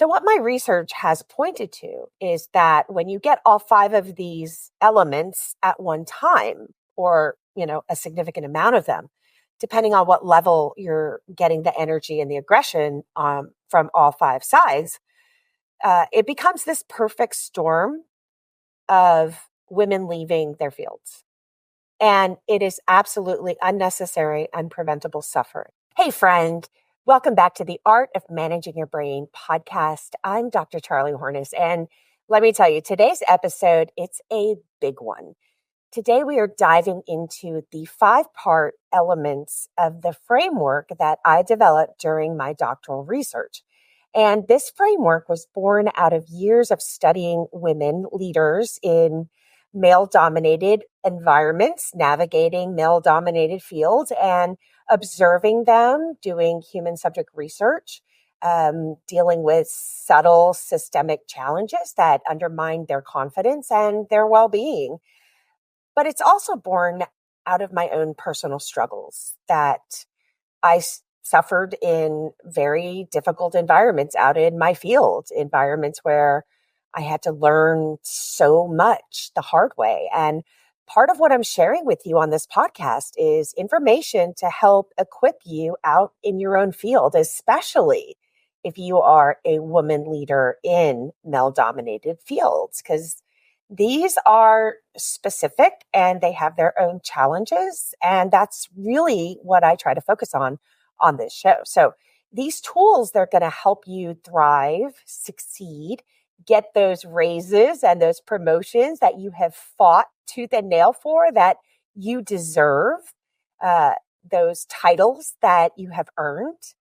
So what my research has pointed to is that when you get all 5 of these elements at one time, or, a significant amount of them, depending on what level you're getting the energy and the aggression from all 5 sides, it becomes this perfect storm of women leaving their fields. And it is absolutely unnecessary and preventable suffering. Hey, friend, welcome back to the Art of Managing Your Brain podcast. I'm Dr. Charlie Hornes, and let me tell you, today's episode, it's a big one. Today, we are diving into the 5-part elements of the framework that I developed during my doctoral research. And this framework was born out of years of studying women leaders in male-dominated environments, navigating male-dominated fields, and observing them doing human subject research, dealing with subtle systemic challenges that undermine their confidence and their well-being. But it's also born out of my own personal struggles that I suffered in very difficult environments out in my field, environments where I had to learn so much the hard way. And part of what I'm sharing with you on this podcast is information to help equip you out in your own field, especially if you are a woman leader in male-dominated fields, because these are specific and they have their own challenges. And that's really what I try to focus on this show. So these tools, they're going to help you thrive, succeed, get those raises and those promotions that you have fought tooth and nail for, that you deserve, those titles that you have earned.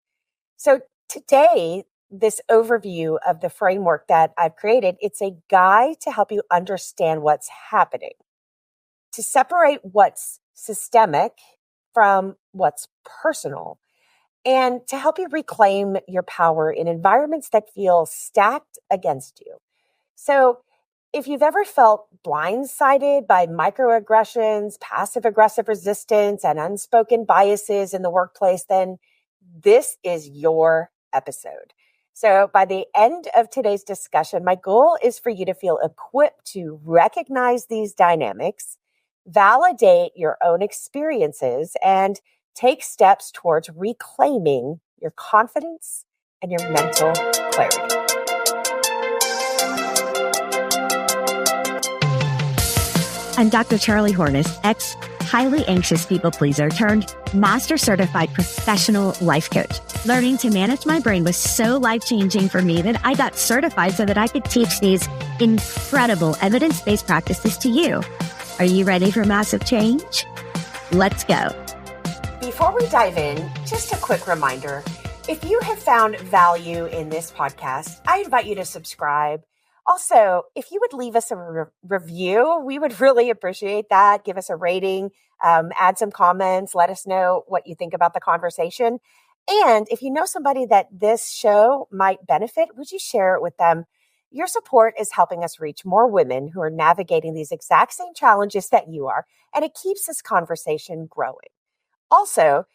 So today, this overview of the framework that I've created, it's a guide to help you understand what's happening, to separate what's systemic from what's personal, and to help you reclaim your power in environments that feel stacked against you. So if you've ever felt blindsided by microaggressions, passive-aggressive resistance, and unspoken biases in the workplace, then this is your episode. So by the end of today's discussion, my goal is for you to feel equipped to recognize these dynamics, validate your own experiences, and take steps towards reclaiming your confidence and your mental clarity. I'm Dr. Charlie Hornes, highly anxious people pleaser turned master certified professional life coach. Learning to manage my brain was so life-changing for me that I got certified so that I could teach these incredible evidence-based practices to you. Are you ready for massive change? Let's go. Before we dive in, just a quick reminder. If you have found value in this podcast, I invite you to subscribe. Also, if you would leave us a review, we would really appreciate that. Give us a rating, add some comments, let us know what you think about the conversation. And if you know somebody that this show might benefit, would you share it with them? Your support is helping us reach more women who are navigating these exact same challenges that you are, and it keeps this conversation growing. Also,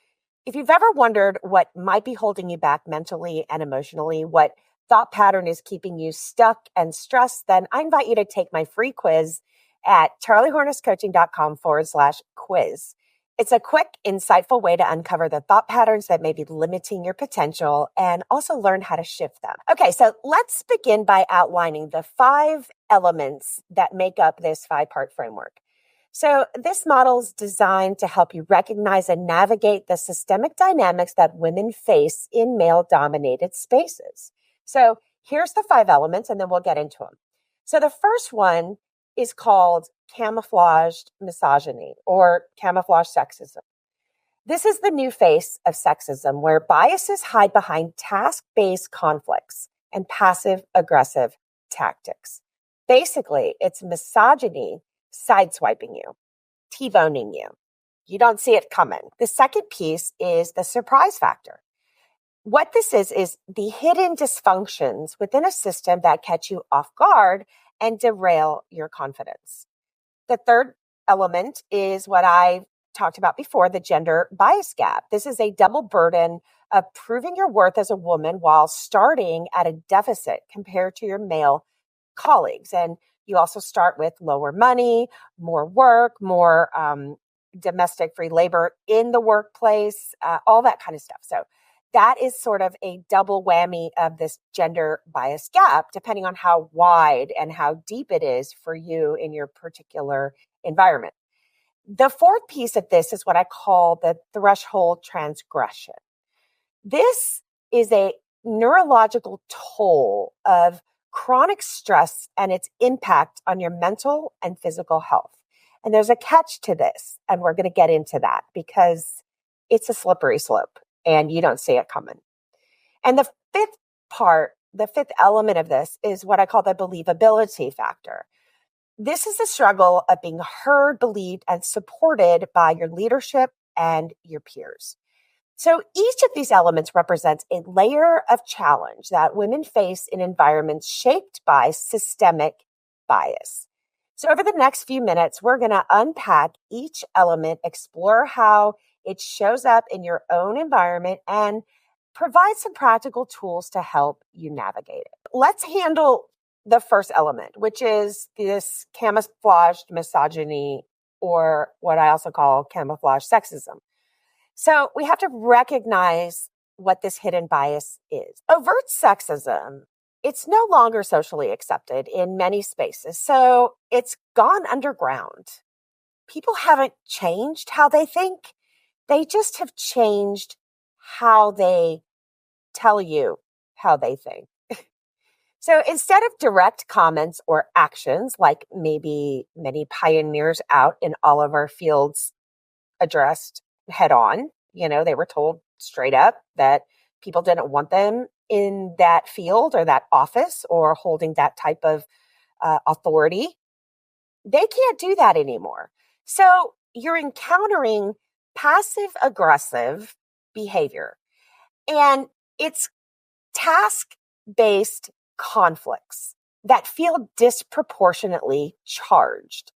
if you've ever wondered what might be holding you back mentally and emotionally, what thought pattern is keeping you stuck and stressed, then I invite you to take my free quiz at charliehornescoaching.com/quiz. It's a quick, insightful way to uncover the thought patterns that may be limiting your potential and also learn how to shift them. Okay, so let's begin by outlining the 5 elements that make up this 5-part framework. So this model is designed to help you recognize and navigate the systemic dynamics that women face in male-dominated spaces. So here's the 5 elements, and then we'll get into them. So the first one is called camouflaged misogyny or camouflage sexism. This is the new face of sexism, where biases hide behind task-based conflicts and passive-aggressive tactics. Basically, it's misogyny sideswiping you, T-boning you. You don't see it coming. The second piece is the surprise factor. What this is the hidden dysfunctions within a system that catch you off guard and derail your confidence. The third element is what I talked about before, the gender bias gap. This is a double burden of proving your worth as a woman while starting at a deficit compared to your male colleagues. And you also start with lower money, more work, more domestic free labor in the workplace, all that kind of stuff. So that is sort of a double whammy of this gender bias gap, depending on how wide and how deep it is for you in your particular environment. The fourth piece of this is what I call the threshold transgression. This is a neurological toll of chronic stress and its impact on your mental and physical health. And there's a catch to this, and we're going to get into that because it's a slippery slope and you don't see it coming. And the fifth element of this is what I call the believability factor. This is the struggle of being heard, believed, and supported by your leadership and your peers. So each of these elements represents a layer of challenge that women face in environments shaped by systemic bias. So over the next few minutes, we're going to unpack each element, explore how it shows up in your own environment, and provide some practical tools to help you navigate it. Let's handle the first element, which is this camouflaged misogyny, or what I also call camouflage sexism. So we have to recognize what this hidden bias is. Overt sexism, it's no longer socially accepted in many spaces, so it's gone underground. People haven't changed how they think. They just have changed how they tell you how they think. So instead of direct comments or actions, like maybe many pioneers out in all of our fields addressed head on, they were told straight up that people didn't want them in that field or that office or holding that type of authority. They can't do that anymore. So you're encountering passive aggressive behavior, and it's task-based conflicts that feel disproportionately charged.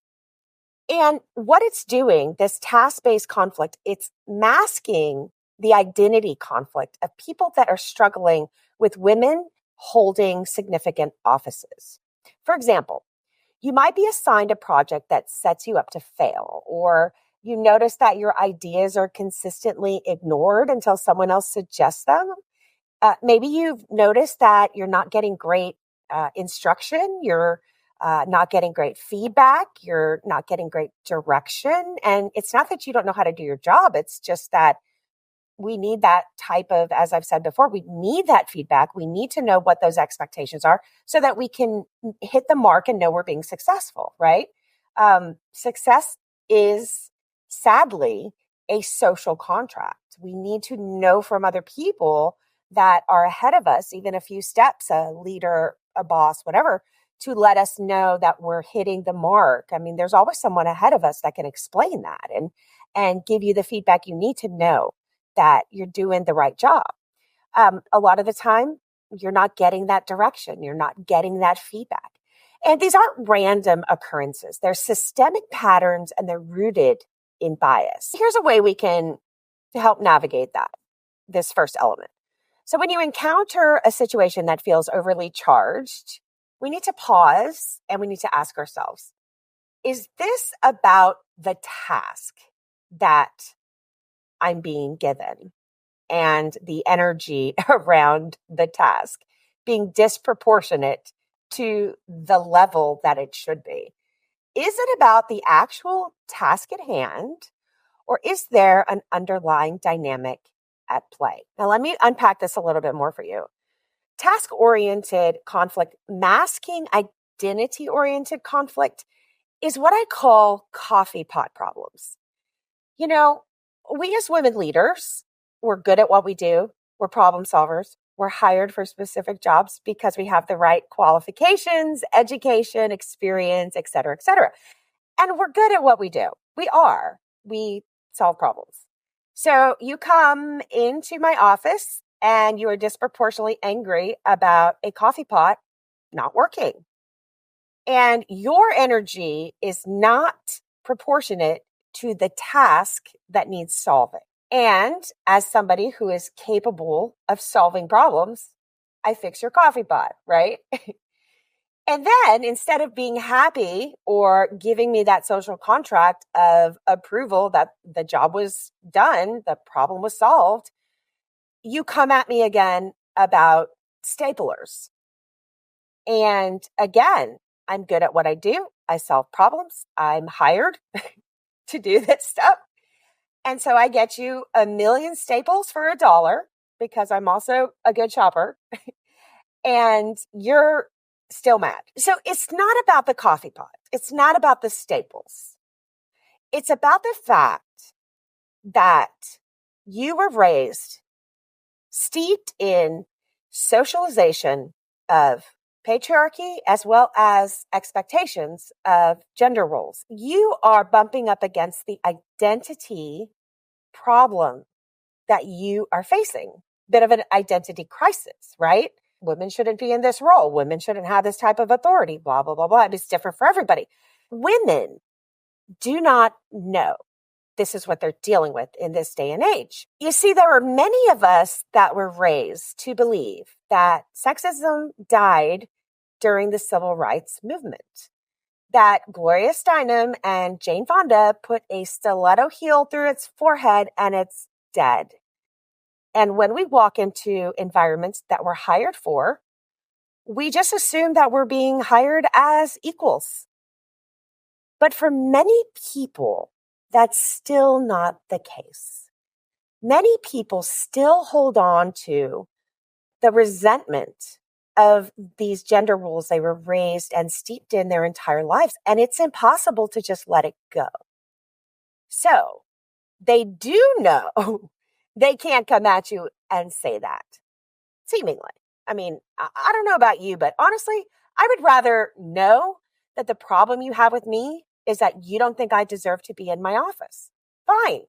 And what it's doing, this task-based conflict, it's masking the identity conflict of people that are struggling with women holding significant offices. For example, you might be assigned a project that sets you up to fail, or you notice that your ideas are consistently ignored until someone else suggests them. Maybe you've noticed that you're not getting great instruction, you're not getting great feedback, you're not getting great direction. And it's not that you don't know how to do your job, it's just that we need that type of, as I've said before, we need that feedback. We need to know what those expectations are so that we can hit the mark and know we're being successful, right? Success is sadly a social contract. We need to know from other people that are ahead of us, even a few steps, a leader, a boss, whatever, to let us know that we're hitting the mark. I mean, there's always someone ahead of us that can explain that and give you the feedback you need to know that you're doing the right job. A lot of the time, you're not getting that direction. You're not getting that feedback. And these aren't random occurrences. They're systemic patterns and they're rooted in bias. Here's a way we can help navigate this first element. So when you encounter a situation that feels overly charged, we need to pause and we need to ask ourselves, is this about the task that I'm being given and the energy around the task being disproportionate to the level that it should be? Is it about the actual task at hand, or is there an underlying dynamic at play? Now, let me unpack this a little bit more for you. Task-oriented conflict, masking identity-oriented conflict, is what I call coffee pot problems. We as women leaders, we're good at what we do. We're problem solvers. We're hired for specific jobs because we have the right qualifications, education, experience, et cetera, et cetera. And we're good at what we do. We solve problems. So you come into my office and you are disproportionately angry about a coffee pot not working. And your energy is not proportionate to the task that needs solving. And as somebody who is capable of solving problems, I fix your coffee pot, right? And then instead of being happy or giving me that social contract of approval that the job was done, the problem was solved, you come at me again about staplers. And again, I'm good at what I do. I solve problems. I'm hired to do this stuff. And so I get you a million staples for $1 because I'm also a good shopper. And you're still mad. So it's not about the coffee pot. It's not about the staples. It's about the fact that you were raised steeped in socialization of patriarchy as well as expectations of gender roles. You are bumping up against the identity problem that you are facing. Bit of an identity crisis, right? Women shouldn't be in this role. Women shouldn't have this type of authority, blah, blah, blah, blah. It's different for everybody. Women do not know this is what they're dealing with in this day and age. You see, there are many of us that were raised to believe that sexism died during the civil rights movement, that Gloria Steinem and Jane Fonda put a stiletto heel through its forehead and it's dead. And when we walk into environments that we're hired for, we just assume that we're being hired as equals. But for many people, that's still not the case. Many people still hold on to the resentment of these gender roles they were raised and steeped in their entire lives. And it's impossible to just let it go. So they do know they can't come at you and say that, seemingly. I mean, I don't know about you, but honestly, I would rather know that the problem you have with me is that you don't think I deserve to be in my office. Fine.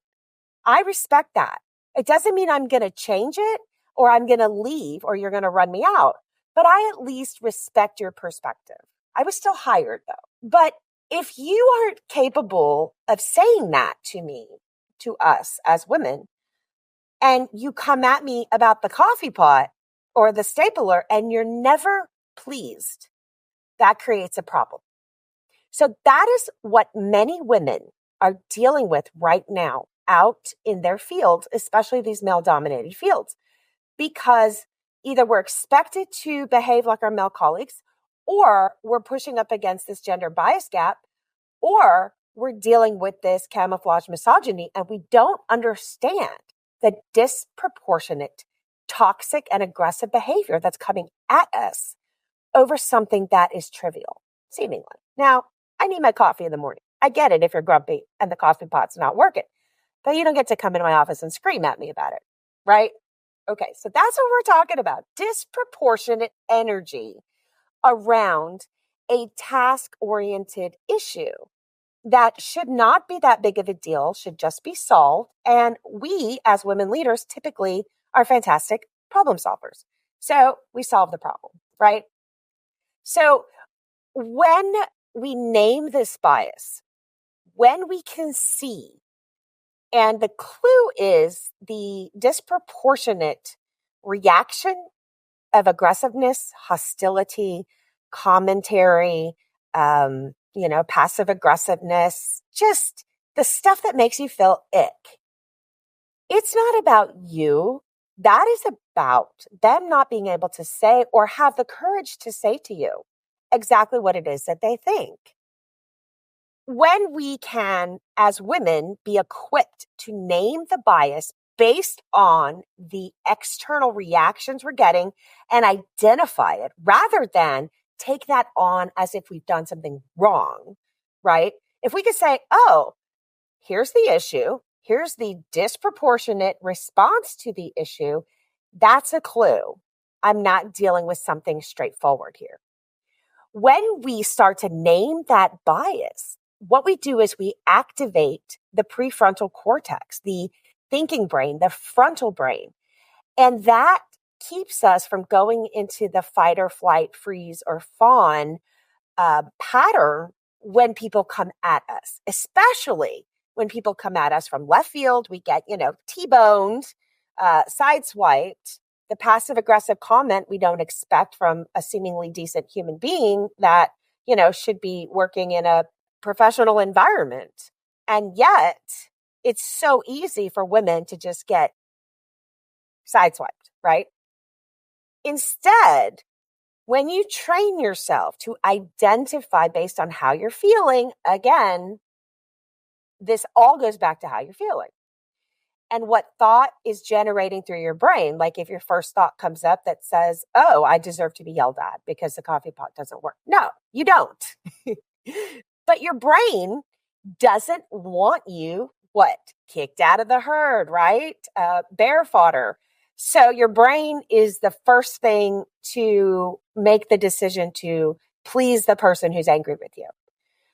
I respect that. It doesn't mean I'm going to change it or I'm going to leave or you're going to run me out, but I at least respect your perspective. I was still hired though. But if you aren't capable of saying that to me, to us as women, and you come at me about the coffee pot or the stapler and you're never pleased, that creates a problem. So that is what many women are dealing with right now out in their fields, especially these male-dominated fields, because either we're expected to behave like our male colleagues, or we're pushing up against this gender bias gap, or we're dealing with this camouflage misogyny, and we don't understand the disproportionate, toxic, and aggressive behavior that's coming at us over something that is trivial, seemingly. Now, I need my coffee in the morning. I get it if you're grumpy and the coffee pot's not working, but you don't get to come into my office and scream at me about it, right? Okay, so that's what we're talking about. Disproportionate energy around a task-oriented issue that should not be that big of a deal, should just be solved. And we, as women leaders, typically are fantastic problem solvers. So we solve the problem, right? So when we name this bias, when we can see, and the clue is the disproportionate reaction of aggressiveness, hostility, commentary, passive aggressiveness, just the stuff that makes you feel ick. It's not about you. That is about them not being able to say or have the courage to say to you exactly what it is that they think. When we can, as women, be equipped to name the bias based on the external reactions we're getting and identify it rather than take that on as if we've done something wrong, right? If we could say, oh, here's the issue, here's the disproportionate response to the issue, that's a clue. I'm not dealing with something straightforward here. When we start to name that bias, what we do is we activate the prefrontal cortex, the thinking brain, the frontal brain. And that keeps us from going into the fight or flight, freeze or fawn pattern when people come at us, especially when people come at us from left field, we get, T-boned, sideswiped. The passive aggressive comment we don't expect from a seemingly decent human being that, should be working in a professional environment. And yet it's so easy for women to just get sideswiped, right? Instead, when you train yourself to identify based on how you're feeling, again, this all goes back to how you're feeling and what thought is generating through your brain. Like if your first thought comes up that says, oh, I deserve to be yelled at because the coffee pot doesn't work. No, you don't. But your brain doesn't want you, kicked out of the herd, right? Bear fodder. So your brain is the first thing to make the decision to please the person who's angry with you.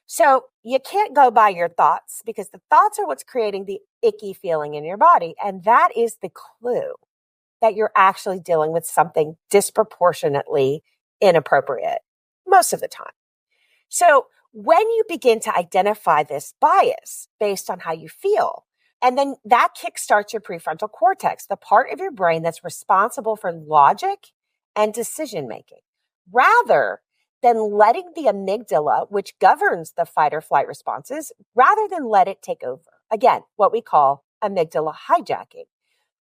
So you can't go by your thoughts because the thoughts are what's creating the icky feeling in your body. And that is the clue that you're actually dealing with something disproportionately inappropriate most of the time. So when you begin to identify this bias based on how you feel, and then that kickstarts your prefrontal cortex, the part of your brain that's responsible for logic and decision making, rather than letting the amygdala, which governs the fight or flight responses, rather than let it take over. Again, what we call amygdala hijacking.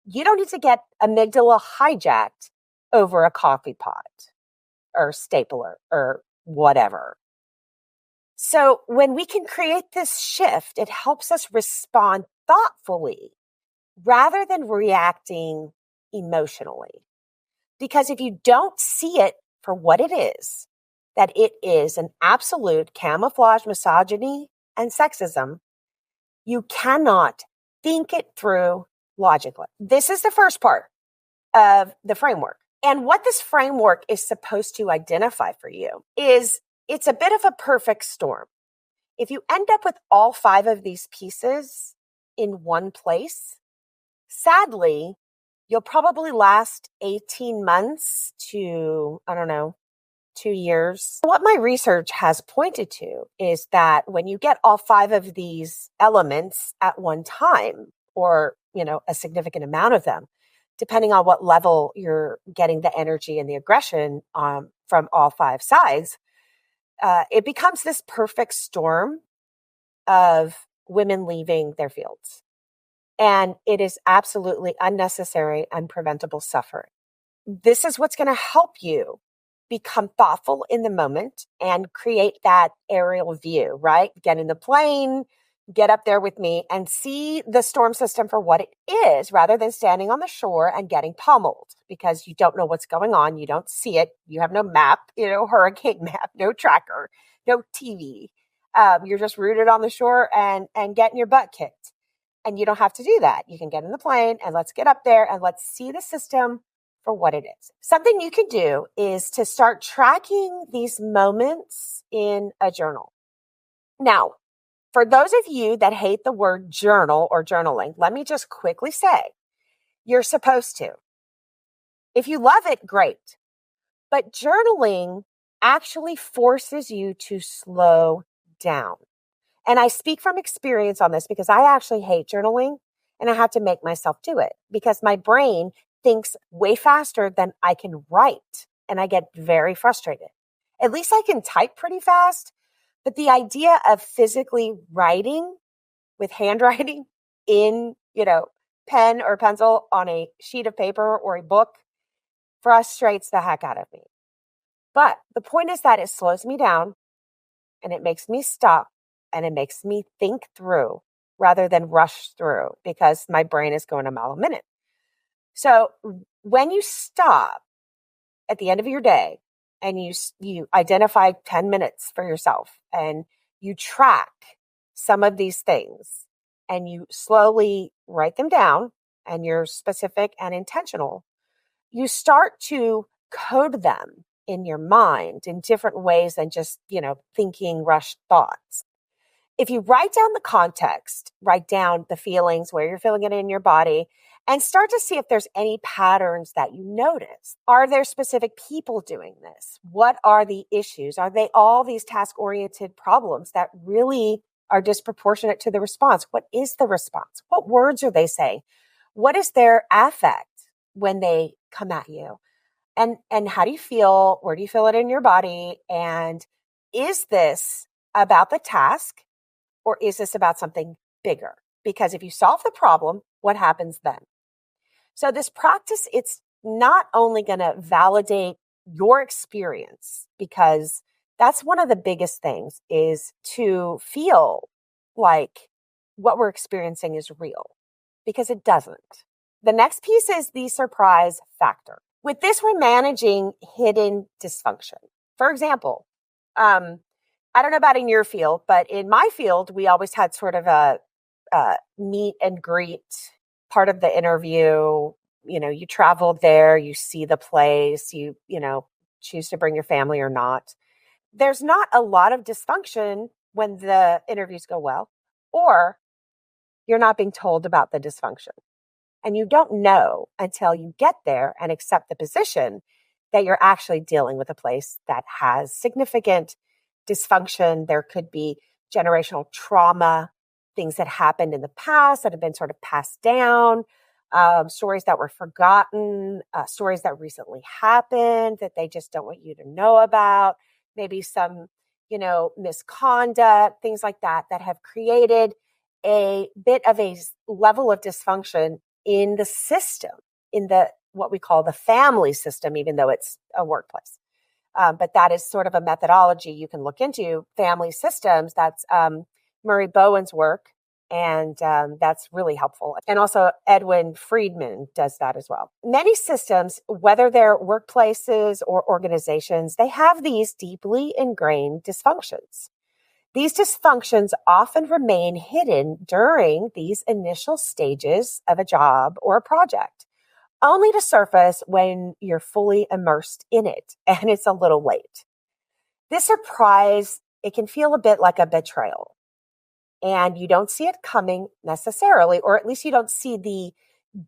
You don't need to get amygdala hijacked over a coffee pot or stapler or whatever. So when we can create this shift, it helps us respond thoughtfully rather than reacting emotionally. Because if you don't see it for what it is, that it is an absolute camouflage misogyny and sexism, you cannot think it through logically. This is the first part of the framework. And what this framework is supposed to identify for you is it's a bit of a perfect storm. If you end up with all 5 of these pieces in one place, sadly, you'll probably last 18 months to, 2 years. What my research has pointed to is that when you get all 5 of these elements at one time, or, a significant amount of them, depending on what level you're getting the energy and the aggression from all 5 sides, it becomes this perfect storm of women leaving their fields. And it is absolutely unnecessary and preventable suffering. This is what's going to help you become thoughtful in the moment and create that aerial view, right? Get in the plane, get up there with me and see the storm system for what it is rather than standing on the shore and getting pummeled because you don't know what's going on. You don't see it. You have no map, hurricane map, no tracker, no TV. You're just rooted on the shore and getting your butt kicked. And you don't have to do that. You can get in the plane and let's get up there and let's see the system for what it is. Something you can do is to start tracking these moments in a journal. Now, for those of you that hate the word journal or journaling, let me just quickly say, you're supposed to. If you love it, great. But journaling actually forces you to slow down. And I speak from experience on this because I actually hate journaling and I have to make myself do it because my brain thinks way faster than I can write. And I get very frustrated. At least I can type pretty fast. But the idea of physically writing with handwriting in, pen or pencil on a sheet of paper or a book frustrates the heck out of me. But the point is that it slows me down and it makes me stop and it makes me think through rather than rush through because my brain is going a mile a minute. So when you stop at the end of your day and you identify 10 minutes for yourself and you track some of these things and you slowly write them down and you're specific and intentional, you start to code them in your mind in different ways than just, thinking rushed thoughts. If you write down the context, write down the feelings, where you're feeling it in your body, and start to see if there's any patterns that you notice. Are there specific people doing this? What are the issues? Are they all these task-oriented problems that really are disproportionate to the response. What is the response? What words are they saying? What is their affect when they come at you? And how do you feel? Where do you feel it in your body? And is this about the task or is this about something bigger? Because if you solve the problem, what happens then? So this practice, it's not only going to validate your experience, because that's one of the biggest things, is to feel like what we're experiencing is real, because it doesn't. The next piece is the surprise factor. With this, we're managing hidden dysfunction. For example, I don't know about in your field, but in my field, we always had sort of a meet and greet part of the interview. You know, you travel there, you see the place, you choose to bring your family or not. There's not a lot of dysfunction when the interviews go well, or you're not being told about the dysfunction. And you don't know until you get there and accept the position that you're actually dealing with a place that has significant dysfunction. There could be generational trauma, things that happened in the past that have been sort of passed down, stories that were forgotten, stories that recently happened that they just don't want you to know about, maybe some, misconduct, things like that have created a bit of a level of dysfunction in the system, in the what we call the family system, even though it's a workplace. But that is sort of a methodology you can look into, family systems. That's Murray Bowen's work, and that's really helpful. And also Edwin Friedman does that as well. Many systems, whether they're workplaces or organizations, they have these deeply ingrained dysfunctions. These dysfunctions often remain hidden during these initial stages of a job or a project, only to surface when you're fully immersed in it and it's a little late. This surprise, it can feel a bit like a betrayal, and you don't see it coming necessarily, or at least you don't see the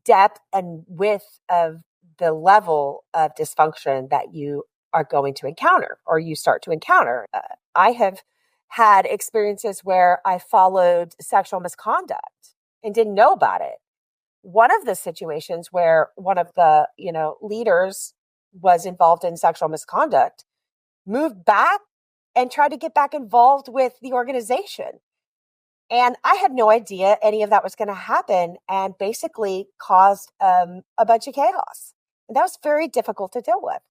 depth and width of the level of dysfunction that you are going to encounter or you start to encounter. I have had experiences where I followed sexual misconduct and didn't know about it. One of the situations where one of the, leaders was involved in sexual misconduct, moved back and tried to get back involved with the organization. And I had no idea any of that was going to happen, and basically caused a bunch of chaos. And that was very difficult to deal with.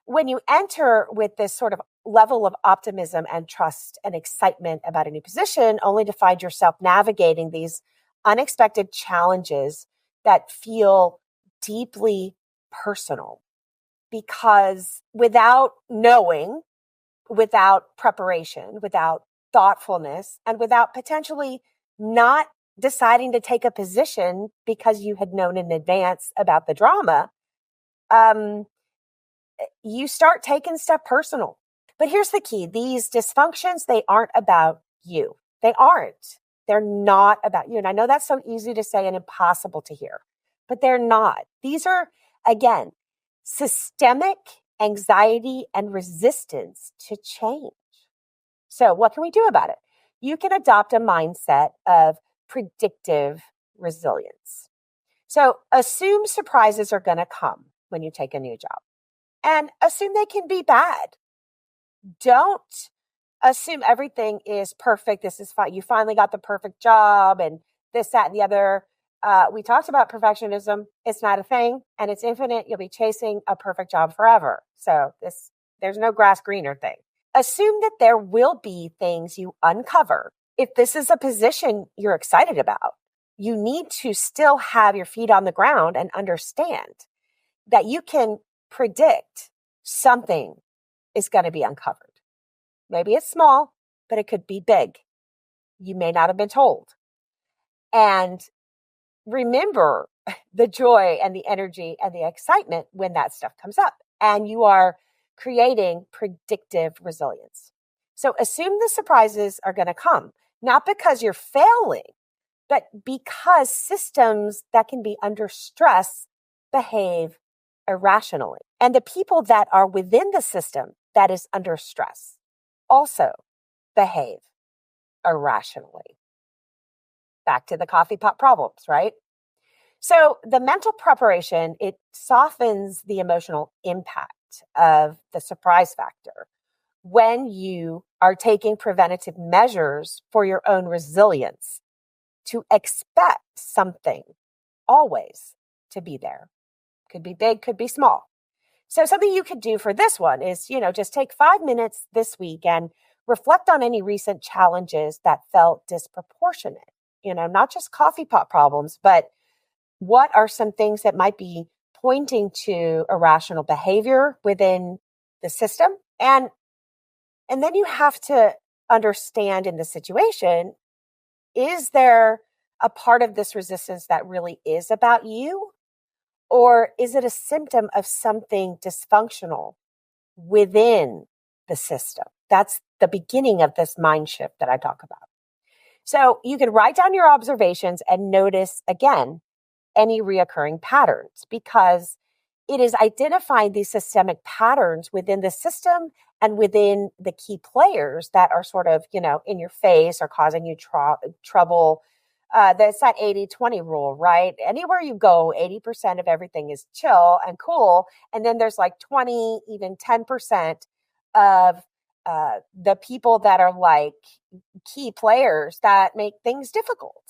When you enter with this sort of level of optimism and trust and excitement about a new position, only to find yourself navigating these unexpected challenges that feel deeply personal, because without knowing, without preparation, without thoughtfulness, and without potentially not deciding to take a position because you had known in advance about the drama, you start taking stuff personal. But here's the key. These dysfunctions, they aren't about you. They aren't. They're not about you. And I know that's so easy to say and impossible to hear, but they're not. These are, again, systemic anxiety and resistance to change. So what can we do about it? You can adopt a mindset of predictive resilience. So assume surprises are going to come when you take a new job, and assume they can be bad. Don't assume everything is perfect. This is fine. You finally got the perfect job and this, that, and the other. We talked about perfectionism. It's not a thing, and it's infinite. You'll be chasing a perfect job forever. So there's no grass greener thing. Assume that there will be things you uncover. If this is a position you're excited about, you need to still have your feet on the ground and understand that you can predict something is going to be uncovered. Maybe it's small, but it could be big. You may not have been told. And remember the joy and the energy and the excitement when that stuff comes up, and you are creating predictive resilience. So assume the surprises are going to come, not because you're failing, but because systems that can be under stress behave irrationally. And the people that are within the system that is under stress also behave irrationally. Back to the coffee pot problems, right? So the mental preparation, it softens the emotional impact of the surprise factor when you are taking preventative measures for your own resilience to expect something always to be there. Could be big, could be small. So something you could do for this one is, just take 5 minutes this week and reflect on any recent challenges that felt disproportionate. Not just coffee pot problems, but what are some things that might be pointing to irrational behavior within the system? And then you have to understand in the situation, is there a part of this resistance that really is about you? Or is it a symptom of something dysfunctional within the system? That's the beginning of this mind shift that I talk about. So you can write down your observations and notice, again, any reoccurring patterns, because it is identifying these systemic patterns within the system and within the key players that are sort of, in your face or causing you trouble. That's that 80-20 rule, right? Anywhere you go, 80% of everything is chill and cool. And then there's like 20, even 10% of the people that are like key players that make things difficult,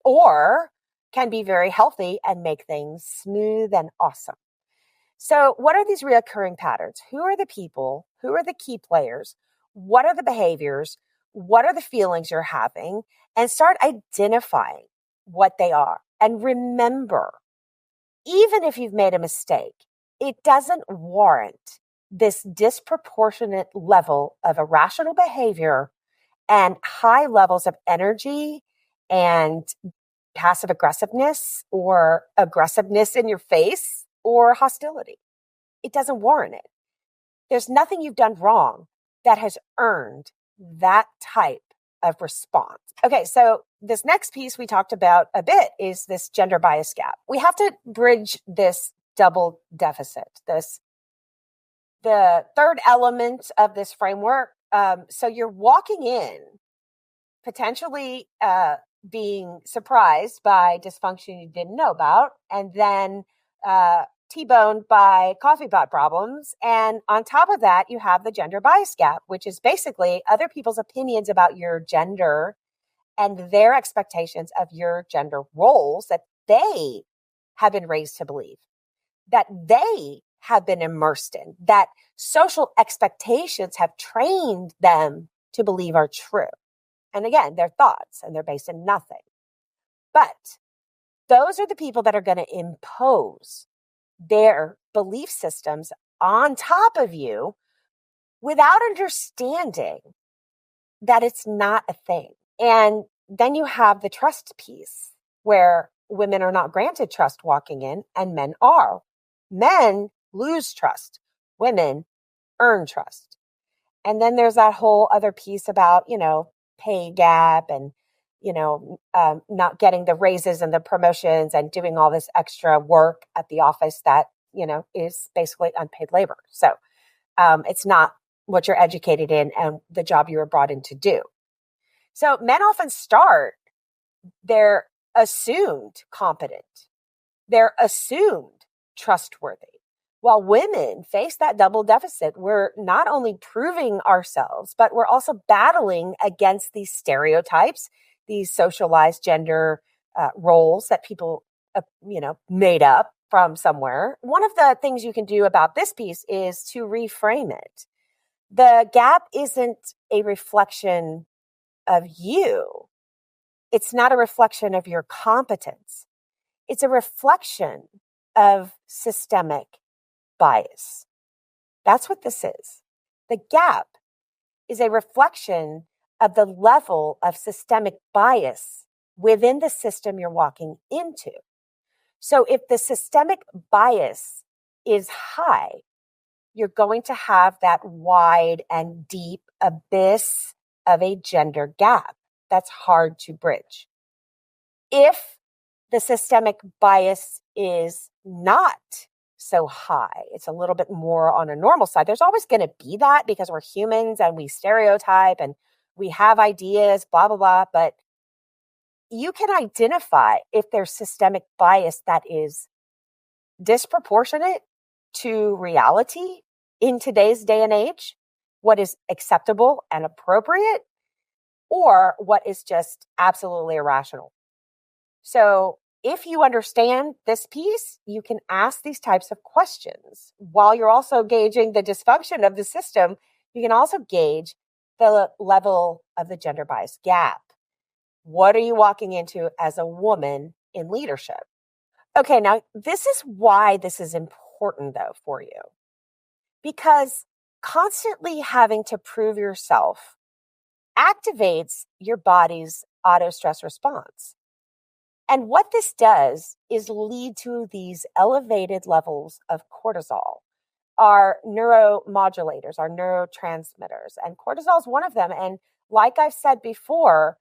or can be very healthy and make things smooth and awesome. So what are these reoccurring patterns? Who are the people? Who are the key players? What are the behaviors? What are the feelings you're having? And start identifying what they are. And remember, even if you've made a mistake, it doesn't warrant this disproportionate level of irrational behavior and high levels of energy and passive aggressiveness or aggressiveness in your face or hostility. It doesn't warrant it. There's nothing you've done wrong that has earned that type of response. Okay, so this next piece we talked about a bit is this gender bias gap. We have to bridge this double deficit, the third element of this framework. So you're walking in potentially being surprised by dysfunction you didn't know about, and then T-boned by coffee pot problems. And on top of that, you have the gender bias gap, which is basically other people's opinions about your gender and their expectations of your gender roles that they have been raised to believe, that they have been immersed in, that social expectations have trained them to believe are true. And again, they're thoughts and they're based in nothing. But those are the people that are going to impose their belief systems on top of you without understanding that it's not a thing. And then you have the trust piece where women are not granted trust walking in and men are. Men lose trust. Women earn trust. And then there's that whole other piece about, pay gap and, not getting the raises and the promotions and doing all this extra work at the office that, is basically unpaid labor. So it's not what you're educated in and the job you were brought in to do. So men often start, they're assumed competent. They're assumed trustworthy. While women face that double deficit, we're not only proving ourselves, but we're also battling against these stereotypes, these socialized gender roles that people, made up from somewhere. One of the things you can do about this piece is to reframe it. The gap isn't a reflection of you. It's not a reflection of your competence. It's a reflection of systemic bias. That's what this is. The gap is a reflection of the level of systemic bias within the system you're walking into. So if the systemic bias is high, you're going to have that wide and deep abyss of a gender gap that's hard to bridge. If the systemic bias is not so high, it's a little bit more on a normal side. There's always going to be that because we're humans and we stereotype and we have ideas, blah, blah, blah, but you can identify if there's systemic bias that is disproportionate to reality in today's day and age, what is acceptable and appropriate, or what is just absolutely irrational. So if you understand this piece, you can ask these types of questions. While you're also gauging the dysfunction of the system, you can also gauge the level of the gender bias gap. What are you walking into as a woman in leadership? Okay, now this is why this is important though for you. Because constantly having to prove yourself activates your body's auto stress response. And what this does is lead to these elevated levels of cortisol, our neuromodulators, our neurotransmitters. And cortisol is one of them. And like I've said before,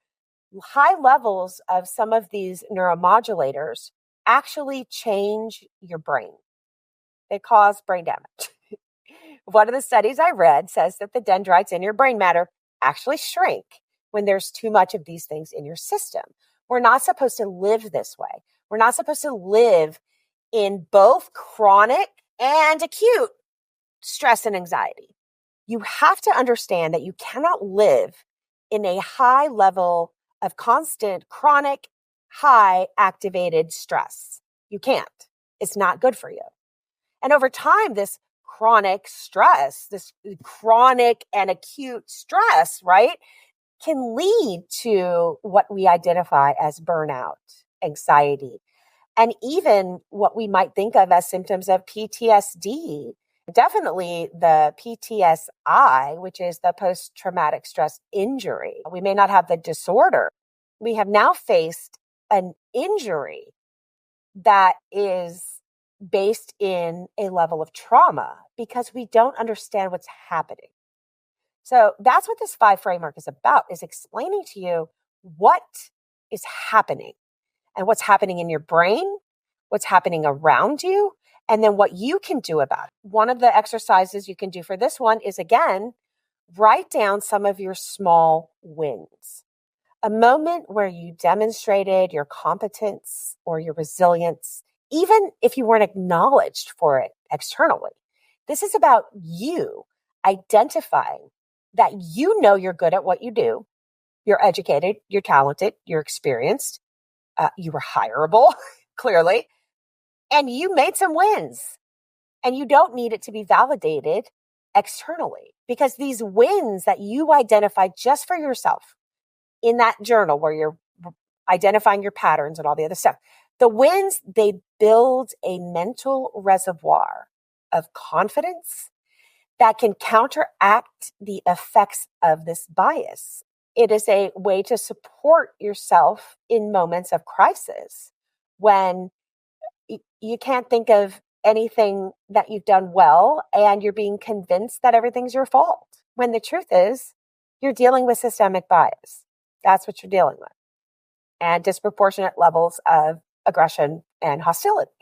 high levels of some of these neuromodulators actually change your brain. They cause brain damage. One of the studies I read says that the dendrites in your brain matter actually shrink when there's too much of these things in your system. We're not supposed to live this way. We're not supposed to live in both chronic and acute stress and anxiety. You have to understand that you cannot live in a high level of constant, chronic, high activated stress. You can't. It's not good for you. And over time, this chronic stress, this chronic and acute stress, right, can lead to what we identify as burnout, anxiety, and even what we might think of as symptoms of PTSD. Definitely the PTSI, which is the post-traumatic stress injury. We may not have the disorder. We have now faced an injury that is based in a level of trauma because we don't understand what's happening. So that's what this 5 framework is about, is explaining to you what is happening and what's happening in your brain, what's happening around you, and then what you can do about it. One of the exercises you can do for this one is, again, write down some of your small wins. A moment where you demonstrated your competence or your resilience, even if you weren't acknowledged for it externally. This is about you identifying that you know you're good at what you do. You're educated, you're talented, you're experienced, you were hireable, clearly, and you made some wins. And you don't need it to be validated externally, because these wins that you identify just for yourself in that journal where you're identifying your patterns and all the other stuff, the wins, they build a mental reservoir of confidence that can counteract the effects of this bias. It is a way to support yourself in moments of crisis when you can't think of anything that you've done well and you're being convinced that everything's your fault, when the truth is you're dealing with systemic bias. That's what you're dealing with. And disproportionate levels of aggression and hostility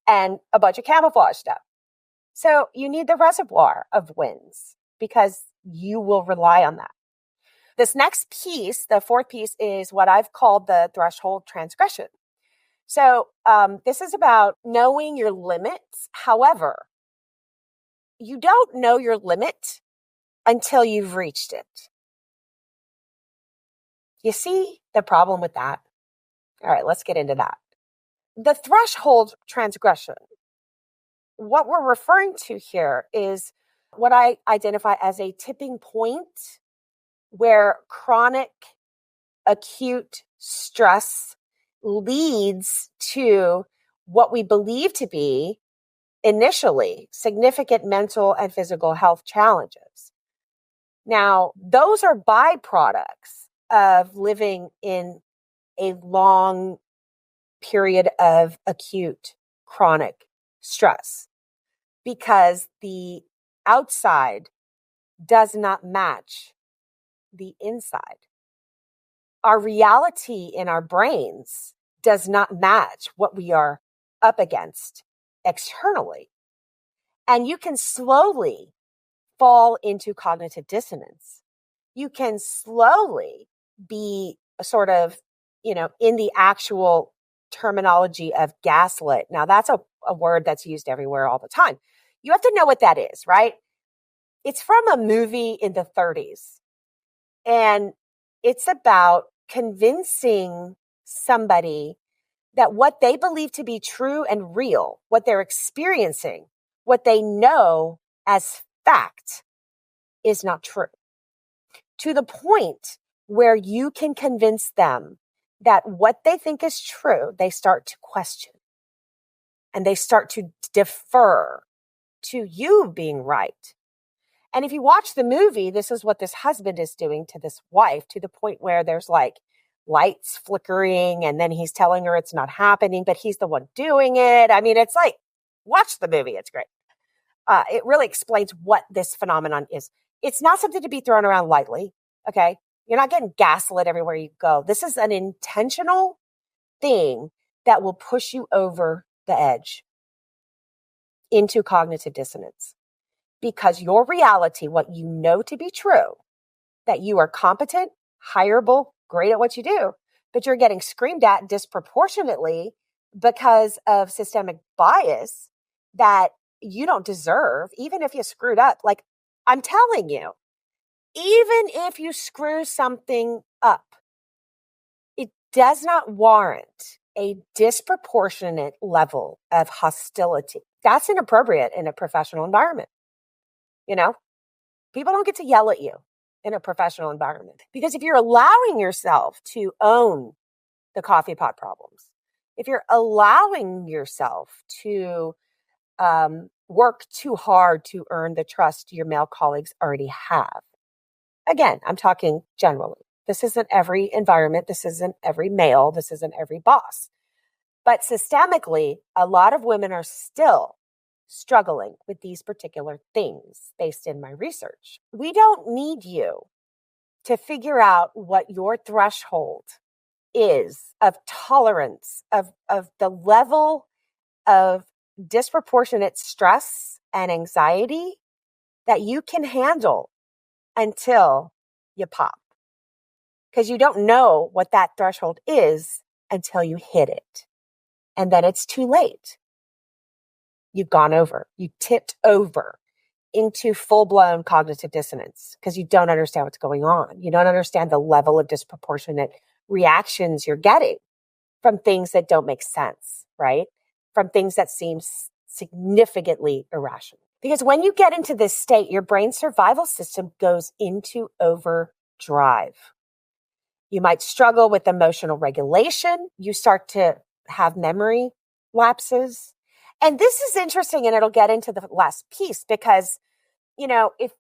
and a bunch of camouflage stuff. So you need the reservoir of wins because you will rely on that. This next piece, the 4th piece, is what I've called the threshold transgression. So this is about knowing your limits. However, you don't know your limit until you've reached it. You see the problem with that? All right, let's get into that. The threshold transgression, what we're referring to here is what I identify as a tipping point where chronic, acute stress leads to what we believe to be initially significant mental and physical health challenges. Now, those are byproducts of living in a long period of acute chronic stress because the outside does not match the inside. Our reality in our brains does not match what we are up against externally. And you can slowly fall into cognitive dissonance you can slowly be sort of, in the actual terminology of gaslit. Now, that's a word that's used everywhere all the time. You have to know what that is, right? It's from a movie in the 30s. And it's about convincing somebody that what they believe to be true and real, what they're experiencing, what they know as fact is not true. To the point where you can convince them that what they think is true, they start to question and they start to defer to you being right. And if you watch the movie, this is what this husband is doing to this wife, to the point where there's like lights flickering and then he's telling her it's not happening, but he's the one doing it. I mean, it's like, watch the movie. It's great. It really explains what this phenomenon is. It's not something to be thrown around lightly. Okay. You're not getting gaslit everywhere you go. This is an intentional thing that will push you over the edge into cognitive dissonance. Because your reality, what you know to be true, that you are competent, hireable, great at what you do, but you're getting screamed at disproportionately because of systemic bias that you don't deserve, even if you screwed up. Like, I'm telling you, even if you screw something up, it does not warrant a disproportionate level of hostility. That's inappropriate in a professional environment. People don't get to yell at you in a professional environment, because if you're allowing yourself to own the coffee pot problems, if you're allowing yourself to work too hard to earn the trust your male colleagues already have, again, I'm talking generally. This isn't every environment. This isn't every male. This isn't every boss. But systemically, a lot of women are still struggling with these particular things based in my research. We don't need you to figure out what your threshold is of tolerance, of the level of disproportionate stress and anxiety that you can handle until you pop. Because you don't know what that threshold is until you hit it. And then it's too late. You've gone over, you tipped over into full-blown cognitive dissonance because you don't understand what's going on. You don't understand the level of disproportionate reactions you're getting from things that don't make sense, right? From things that seem significantly irrational. Because when you get into this state, your brain's survival system goes into overdrive. You might struggle with emotional regulation. You start to have memory lapses. And this is interesting, and it'll get into the last piece because, if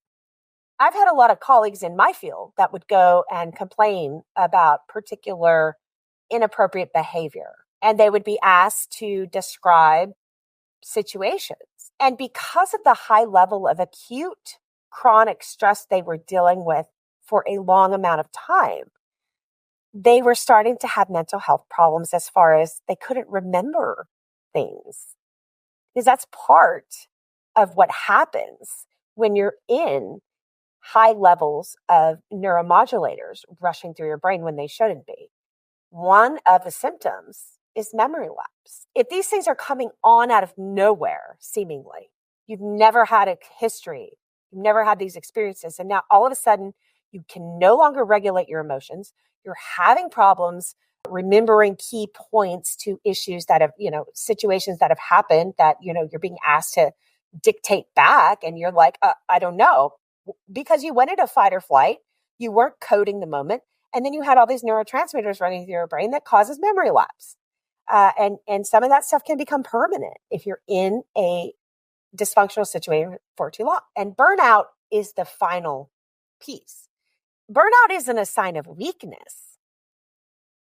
I've had a lot of colleagues in my field that would go and complain about particular inappropriate behavior, and they would be asked to describe situations. And because of the high level of acute chronic stress they were dealing with for a long amount of time, they were starting to have mental health problems as far as they couldn't remember things. Because that's part of what happens when you're in high levels of neuromodulators rushing through your brain when they shouldn't be. One of the symptoms is memory lapse. If these things are coming on out of nowhere, seemingly, you've never had a history, you've never had these experiences, and now all of a sudden you can no longer regulate your emotions, you're having problems remembering key points to issues that have, situations that have happened that, you're being asked to dictate back. And you're like, I don't know, because you went into fight or flight, you weren't coding the moment. And then you had all these neurotransmitters running through your brain that causes memory lapse. And some of that stuff can become permanent if you're in a dysfunctional situation for too long. And burnout is the final piece. Burnout isn't a sign of weakness.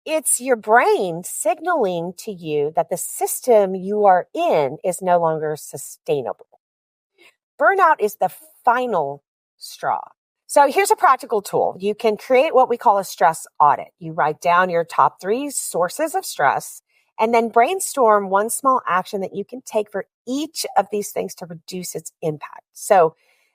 It's your brain signaling to you that the system you are in is no longer sustainable. Burnout is the final straw. So here's a practical tool. You can create what we call a stress audit. You write down your top 3 sources of stress and then brainstorm one small action that you can take for each of these things to reduce its impact. So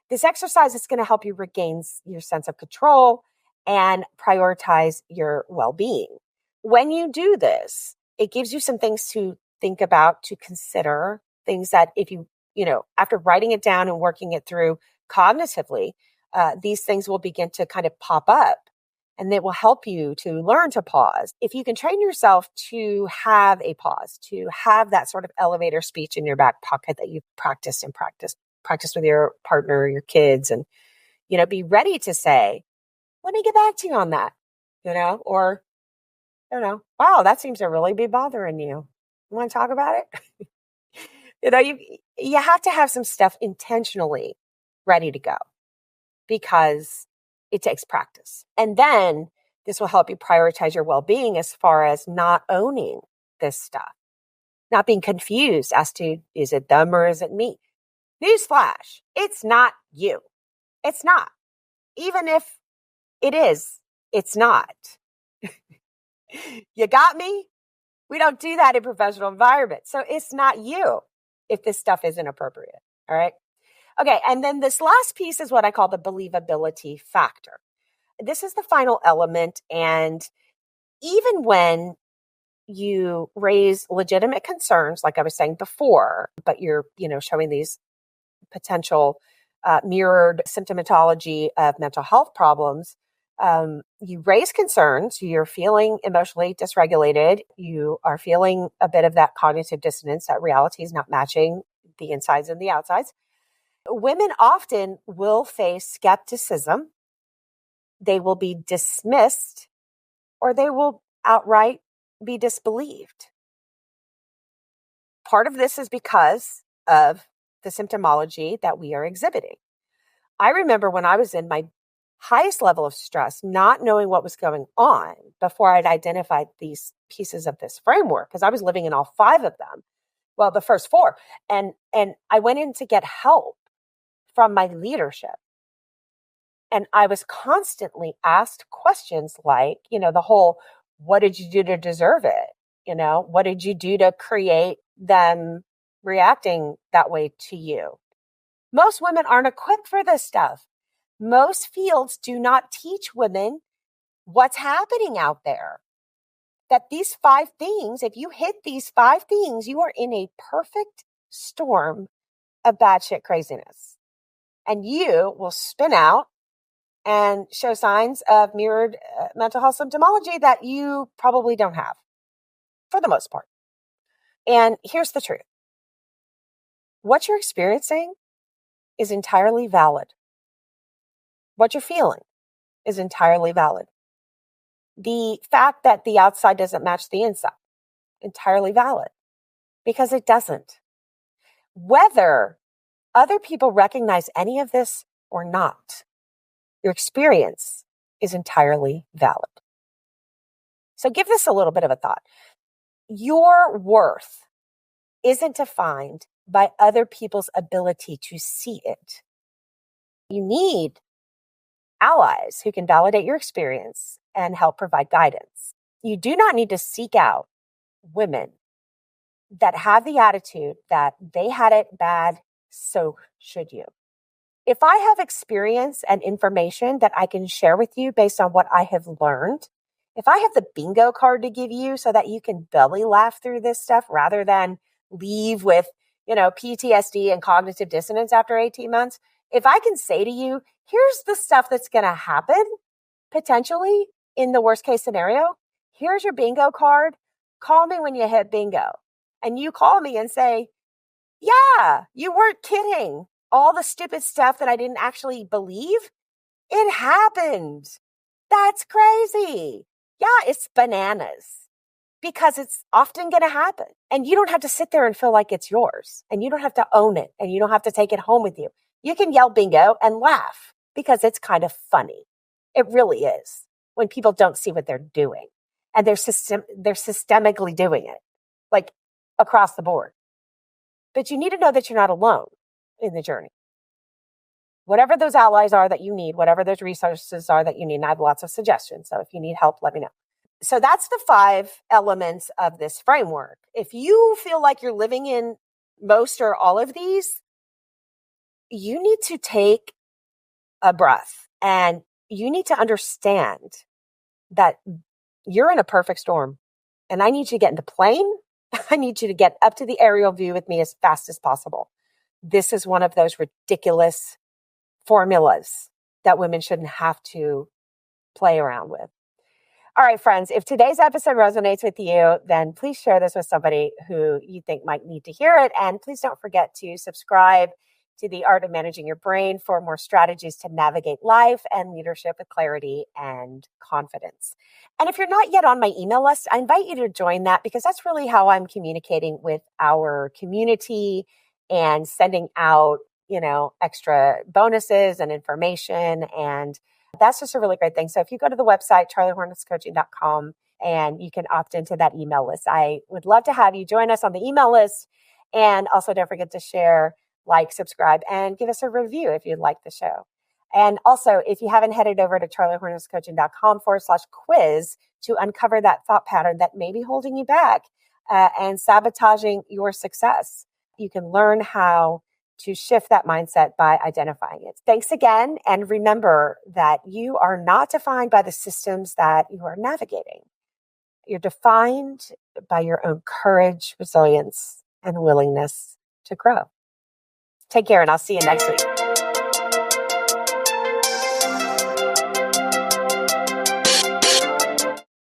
This exercise is going to help you regain your sense of control and prioritize your well-being. When you do this, it gives you some things to think about, to consider, things that if you after writing it down and working it through cognitively, these things will begin to kind of pop up, and it will help you to learn to pause. If you can train yourself to have a pause, to have that sort of elevator speech in your back pocket that you've practiced with your partner, your kids, and, be ready to say, let me get back to you on that, or, wow, that seems to really be bothering you. You want to talk about it? You have to have some stuff intentionally ready to go because it takes practice. And then this will help you prioritize your well-being as far as not owning this stuff, not being confused as to, is it them or is it me? Newsflash, it's not you. It's not. Even if it is, it's not. You got me? We don't do that in professional environments. So it's not you if this stuff isn't appropriate. All right. Okay. And then this last piece is what I call the believability factor. This is the final element. And even when you raise legitimate concerns, like I was saying before, but you're, showing these potential mirrored symptomatology of mental health problems, you raise concerns, you're feeling emotionally dysregulated, you are feeling a bit of that cognitive dissonance, that reality is not matching the insides and the outsides. Women often will face skepticism. They will be dismissed, or they will outright be disbelieved. Part of this is because of the symptomology that we are exhibiting. I remember when I was in my highest level of stress, not knowing what was going on before I'd identified these pieces of this framework, because I was living in all 5 of them. Well, the first 4. And I went in to get help from my leadership. And I was constantly asked questions like, the whole, what did you do to deserve it? What did you do to create them reacting that way to you? Most women aren't equipped for this stuff. Most fields do not teach women what's happening out there. That these 5 things, if you hit these 5 things, you are in a perfect storm of batshit craziness. And you will spin out and show signs of mirrored mental health symptomology that you probably don't have, for the most part. And here's the truth. What you're experiencing is entirely valid. What you're feeling is entirely valid. The fact that the outside doesn't match the inside, entirely valid, because it doesn't. Whether other people recognize any of this or not, your experience is entirely valid. So give this a little bit of a thought. Your worth isn't defined by other people's ability to see it. You need allies who can validate your experience and help provide guidance. You do not need to seek out women that have the attitude that they had it bad, so should you. If I have experience and information that I can share with you based on what I have learned, if I have the bingo card to give you so that you can belly laugh through this stuff rather than leave with, PTSD and cognitive dissonance after 18 months, if I can say to you, here's the stuff that's going to happen potentially in the worst case scenario, here's your bingo card, call me when you hit bingo. And you call me and say, yeah, you weren't kidding. All the stupid stuff that I didn't actually believe, it happened. That's crazy. Yeah, it's bananas because it's often going to happen. And you don't have to sit there and feel like it's yours. And you don't have to own it. And you don't have to take it home with you. You can yell bingo and laugh because it's kind of funny. It really is when people don't see what they're doing. And they're systemically doing it, like across the board. But you need to know that you're not alone in the journey. Whatever those allies are that you need, whatever those resources are that you need, and I have lots of suggestions. So if you need help, let me know. So that's the 5 elements of this framework. If you feel like you're living in most or all of these, you need to take a breath. And you need to understand that you're in a perfect storm. And I need you to get into plane. I need you to get up to the aerial view with me as fast as possible. This is one of those ridiculous formulas that women shouldn't have to play around with. All right, friends, if today's episode resonates with you, then please share this with somebody who you think might need to hear it. And please don't forget to subscribe to The Art of Managing Your Brain for more strategies to navigate life and leadership with clarity and confidence. And if you're not yet on my email list, I invite you to join that, because that's really how I'm communicating with our community and sending out, extra bonuses and information. And that's just a really great thing. So if you go to the website, charliehornetscoaching.com, and you can opt into that email list. I would love to have you join us on the email list. And also don't forget to share, like, subscribe, and give us a review if you'd like the show. And also, if you haven't headed over to charliehornetscoaching.com/quiz to uncover that thought pattern that may be holding you back and sabotaging your success, you can learn how to shift that mindset by identifying it. Thanks again. And remember that you are not defined by the systems that you are navigating. You're defined by your own courage, resilience, and willingness to grow. Take care, and I'll see you next week.